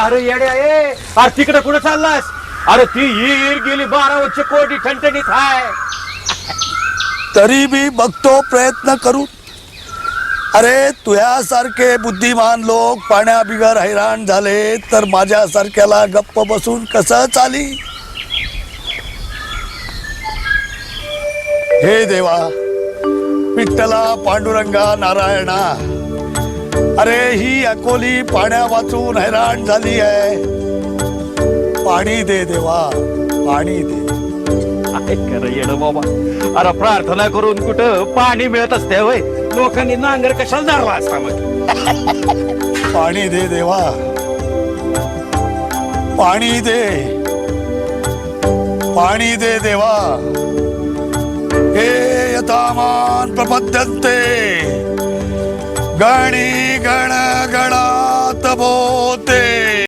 अरे येड्या ए, अरे तिकडे कुठे चाललास? अरे ती हिर गेली 12 कोटी ठणठणीत हाय. तरी मी बघतो प्रयत्न करू. अरे तुझ्यासारखे बुद्धिमान लोक पाण्याबिगर हैराण झाले तर माझ्यासारख्याला गप्प बसून कसं चाली? हे देवा, विठ्ठला, पांडुरंगा, नारायणा, अरे ही अकोली पाण्या वाचून हैराण झाली आहे. पाणी दे देवा, पाणी दे. खरं येड बाबा. अरे प्रार्थना करून कुठं पाणी मिळत असते होय? लोकांनी नांगर कशाला झाला असता मग? पाणी दे देवा, पाणी दे, पाणी दे देवा. हे यथामान प्रपद्यन्ते गणी गण गणा